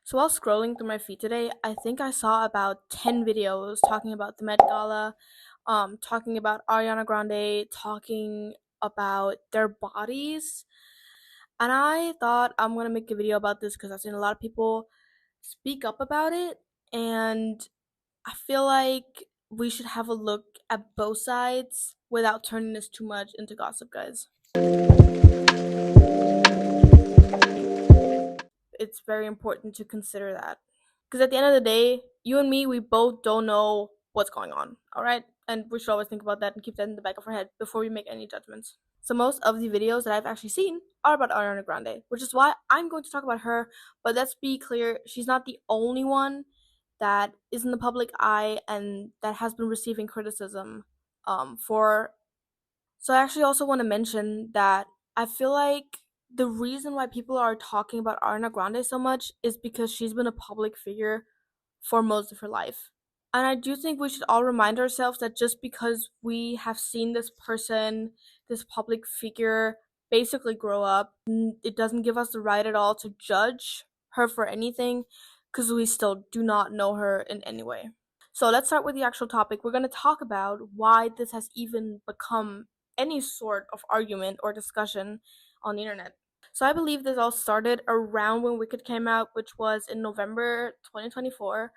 So while scrolling through my feed today, I think I saw about 10 videos talking about the Met Gala, talking about Ariana Grande, talking about their bodies. And I thought I'm gonna make a video about this because I've seen a lot of people speak up about it, and I feel like we should have a look at both sides without turning this too much into gossip, guys. It's very important to consider that. Because at the end of the day, you and me, we both don't know what's going on, all right? And we should always think about that and keep that in the back of our head before we make any judgments. So most of the videos that I've actually seen are about Ariana Grande, which is why I'm going to talk about her. But let's be clear, she's not the only one that is in the public eye and that has been receiving criticism for. So I actually also want to mention that I feel like the reason why people are talking about Ariana Grande so much is because she's been a public figure for most of her life. And I do think we should all remind ourselves that just because we have seen this person, this public figure, basically grow up, it doesn't give us the right at all to judge her for anything because we still do not know her in any way. So let's start with the actual topic. We're going to talk about why this has even become any sort of argument or discussion on the internet. So I believe this all started around when Wicked came out, which was in November 2024,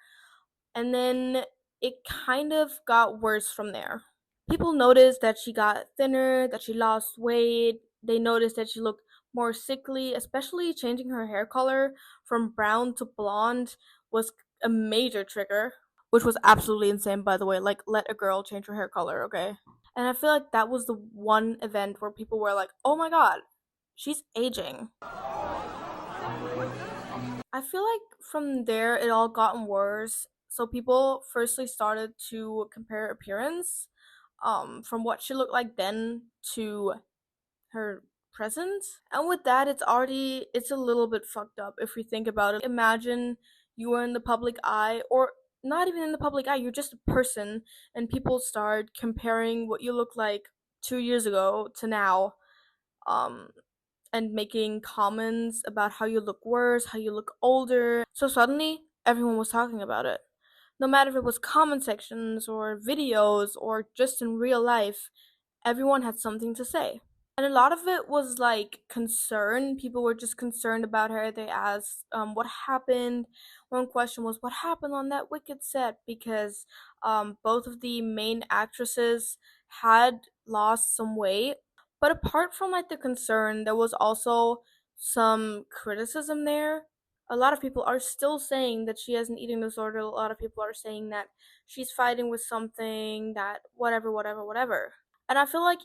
and then it kind of got worse from there. People noticed that she got thinner, that she lost weight. They noticed that she looked more sickly, especially changing her hair color from brown to blonde was a major trigger, which was absolutely insane, by the way. Like, let a girl change her hair color, okay? And I feel like that was the one event where people were like, oh my god, she's aging. I feel like from there it all gotten worse. So people firstly started to compare appearance, from what she looked like then to her present. And with that, it's a little bit fucked up if we think about it. Imagine you are in the public eye, or not even in the public eye, you're just a person, and people start comparing what you look like 2 years ago to now. Um, and making comments about how you look worse, how you look older. So suddenly, everyone was talking about it. No matter if it was comment sections or videos or just in real life, everyone had something to say. And a lot of it was like concern. People were just concerned about her. They asked what happened. One question was, what happened on that Wicked set? Because both of the main actresses had lost some weight. But apart from like the concern, there was also some criticism there. A lot of people are still saying that she has an eating disorder. A lot of people are saying that she's fighting with something, that whatever, whatever, whatever. And I feel like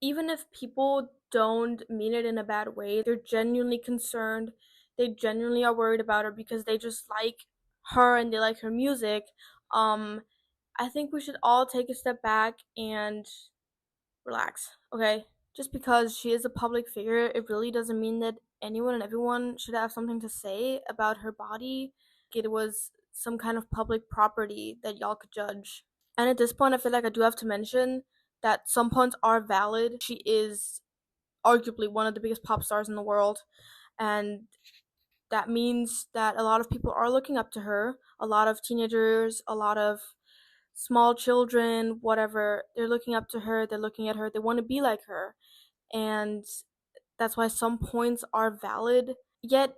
even if people don't mean it in a bad way, they're genuinely concerned. They genuinely are worried about her because they just like her and they like her music. Um, I think we should all take a step back and relax, okay? Just because she is a public figure, it really doesn't mean that anyone and everyone should have something to say about her body. It was some kind of public property that y'all could judge. And at this point, I feel like I do have to mention that some points are valid. She is arguably one of the biggest pop stars in the world, and that means that a lot of people are looking up to her. A lot of teenagers, a lot of small children, whatever, they're looking up to her, they're looking at her, they want to be like her. And that's why some points are valid. Yet,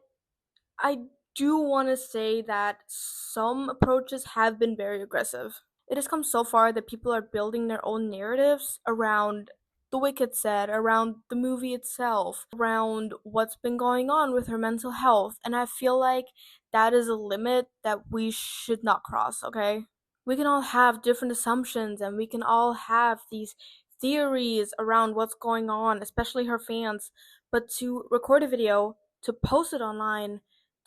I do want to say that some approaches have been very aggressive. It has come so far that people are building their own narratives around the Wicked set, around the movie itself, around what's been going on with her mental health. And I feel like that is a limit that we should not cross, okay? We can all have different assumptions and we can all have these theories around what's going on, especially her fans. But to record a video, to post it online,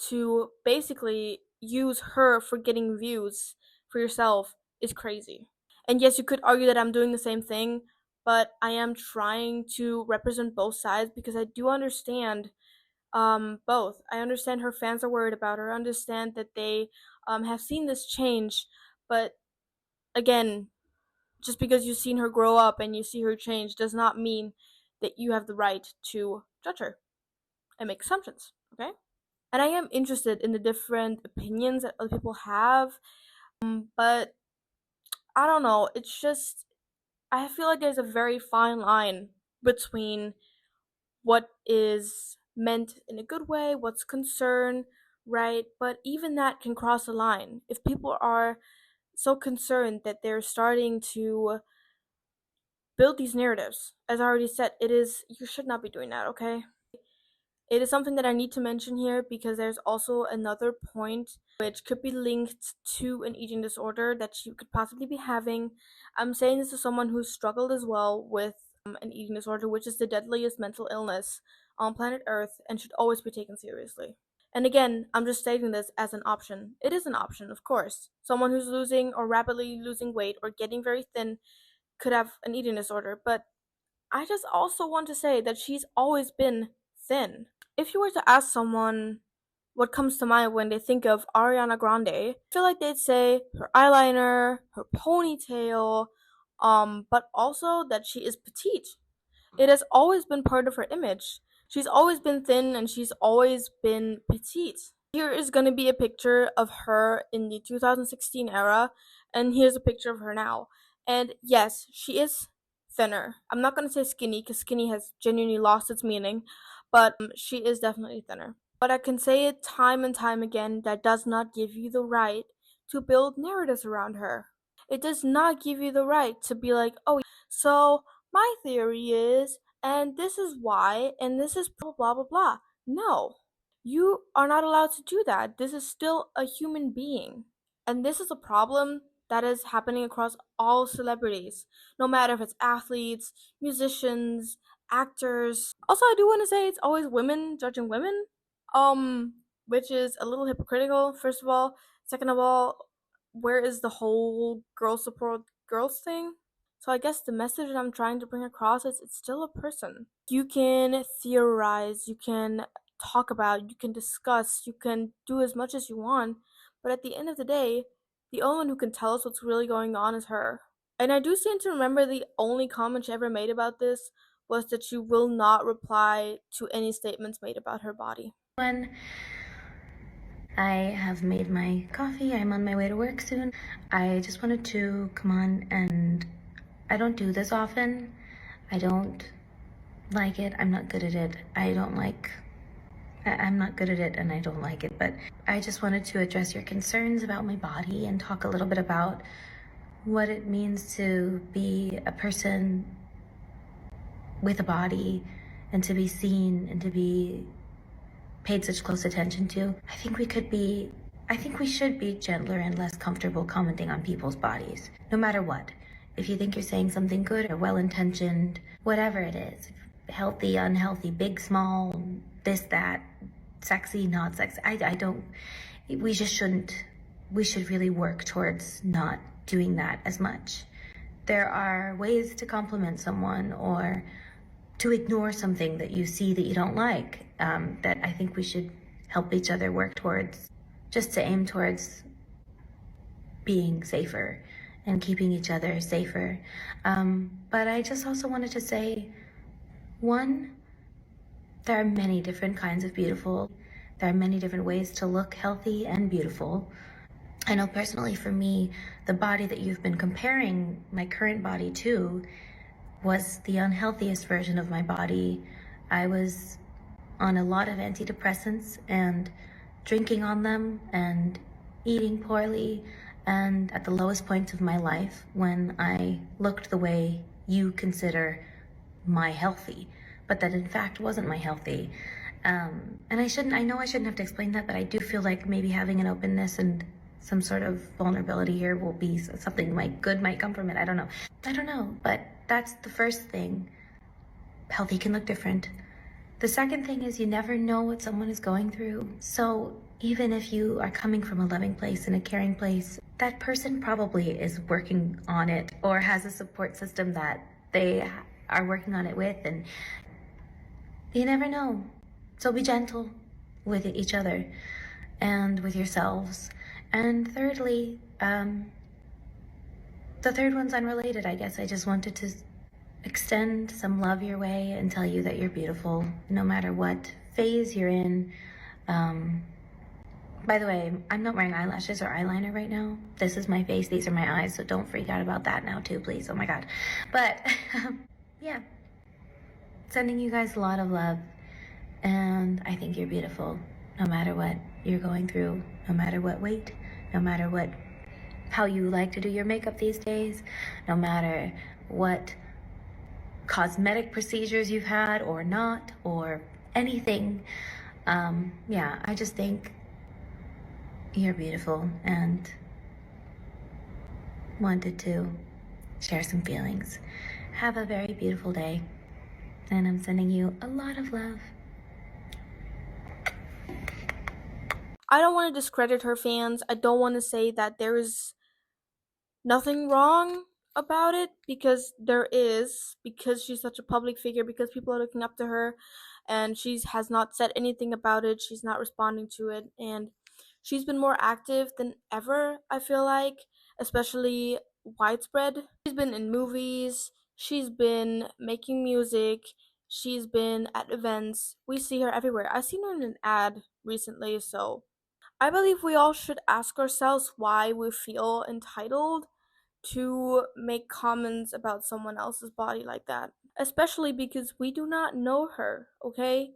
to basically use her for getting views for yourself is crazy. And yes, you could argue that I'm doing the same thing, but I am trying to represent both sides because I do understand both. I understand her fans are worried about her. I understand that they have seen this change, but again, just because you've seen her grow up and you see her change does not mean that you have the right to judge her and make assumptions, okay? And I am interested in the different opinions that other people have, but I don't know. It's just, I feel like there's a very fine line between what is meant in a good way, what's concern, right? But even that can cross a line. If people are so concerned that they're starting to build these narratives, as I already said, you should not be doing that, okay? It is something that I need to mention here because there's also another point which could be linked to an eating disorder that you could possibly be having. I'm saying this to someone who's struggled as well with an eating disorder, which is the deadliest mental illness on planet Earth and should always be taken seriously. And again, I'm just stating this as an option. It is an option, of course. Someone who's losing or rapidly losing weight or getting very thin could have an eating disorder, but I just also want to say that she's always been thin. If you were to ask someone what comes to mind when they think of Ariana Grande, I feel like they'd say her eyeliner, her ponytail, but also that she is petite. It has always been part of her image. She's always been thin and she's always been petite. Here is going to be a picture of her in the 2016 era, and here's a picture of her now. And yes, she is thinner. I'm not going to say skinny because skinny has genuinely lost its meaning, but she is definitely thinner. But I can say it time and time again, that does not give you the right to build narratives around her. It does not give you the right to be like, oh, so my theory is, and this is why, and this is blah, blah, blah, blah. No, you are not allowed to do that. This is still a human being. And this is a problem that is happening across all celebrities, no matter if it's athletes, musicians, actors. Also, I do want to say it's always women judging women, which is a little hypocritical, first of all. Second of all, where is the whole girl support girls thing? So I guess the message that I'm trying to bring across is it's still a person. You can theorize, you can talk about, you can discuss, you can do as much as you want, but at the end of the day, the only one who can tell us what's really going on is her. And I do seem to remember the only comment she ever made about this was that she will not reply to any statements made about her body. When I have made my coffee, I'm on my way to work soon. I just wanted to come on, and I don't do this often. I don't like it. I'm not good at it. I'm not good at it and I don't like it, but I just wanted to address your concerns about my body and talk a little bit about what it means to be a person with a body and to be seen and to be paid such close attention to. I think we should be gentler and less comfortable commenting on people's bodies, no matter what. If you think you're saying something good or well-intentioned, whatever it is, healthy, unhealthy, big, small, this, that, sexy, not sexy, we just shouldn't, we should really work towards not doing that as much. There are ways to compliment someone or to ignore something that you see that you don't like, that I think we should help each other work towards, just to aim towards being safer and keeping each other safer. But I just also wanted to say, one, there are many different kinds of beautiful. There are many different ways to look healthy and beautiful. I know personally for me, the body that you've been comparing my current body to was the unhealthiest version of my body. I was on a lot of antidepressants and drinking on them and eating poorly, and at the lowest point of my life when I looked the way you consider my healthy, but that in fact wasn't my healthy. And I know I shouldn't have to explain that, but I do feel like maybe having an openness and some sort of vulnerability here will be something good might come from it. I don't know, but that's the first thing. Healthy can look different. The second thing is you never know what someone is going through. So even if you are coming from a loving place and a caring place, that person probably is working on it or has a support system that they are working on it with, and you never know. So be gentle with each other and with yourselves. And thirdly, the third one's unrelated, I guess. I just wanted to extend some love your way and tell you that you're beautiful no matter what phase you're in. Um, by the way, I'm not wearing eyelashes or eyeliner right now. This is my face, these are my eyes, so don't freak out about that now too, please. Oh my god. But yeah, sending you guys a lot of love, and I think you're beautiful no matter what you're going through, no matter what weight, no matter what how you like to do your makeup these days, no matter what cosmetic procedures you've had or not, or anything. Yeah, I just think you're beautiful and wanted to share some feelings. Have a very beautiful day, and I'm sending you a lot of love. I don't want to discredit her fans. I don't want to say that there is nothing wrong about it, because there is, because she's such a public figure, because people are looking up to her, and she has not said anything about it. She's not responding to it, and she's been more active than ever, I feel like, especially widespread. She's been in movies, she's been making music, she's been at events. We see her everywhere. I've seen her in an ad recently, so I believe we all should ask ourselves why we feel entitled to make comments about someone else's body like that. Especially because we do not know her, okay?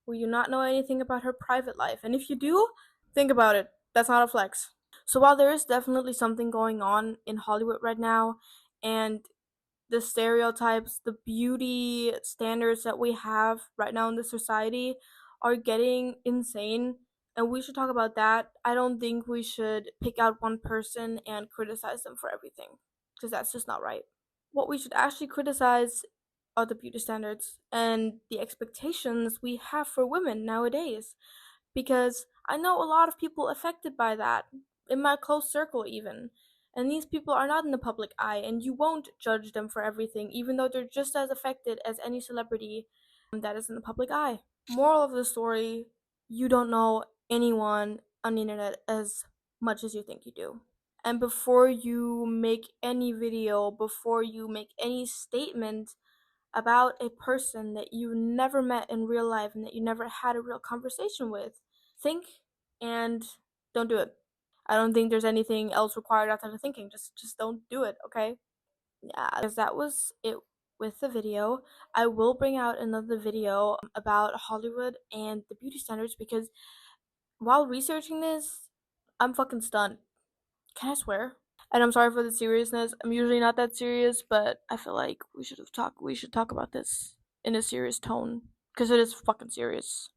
We do not know anything about her private life. And if you do, think about it. That's not a flex. So while there is definitely something going on in Hollywood right now, and the stereotypes, the beauty standards that we have right now in the society are getting insane, and we should talk about that. I don't think we should pick out one person and criticize them for everything, because that's just not right. What we should actually criticize are the beauty standards and the expectations we have for women nowadays, because I know a lot of people affected by that, in my close circle even. And these people are not in the public eye, and you won't judge them for everything, even though they're just as affected as any celebrity that is in the public eye. Moral of the story: you don't know anyone on the internet as much as you think you do. And before you make any video, before you make any statement about a person that you never met in real life and that you never had a real conversation with, think and don't do it. I don't think there's anything else required outside of thinking. Just don't do it, okay? Yeah, because that was it with the video. I will bring out another video about Hollywood and the beauty standards, because while researching this, I'm fucking stunned. Can I swear? And I'm sorry for the seriousness. I'm usually not that serious, but I feel like we should talk about this in a serious tone, because it is fucking serious.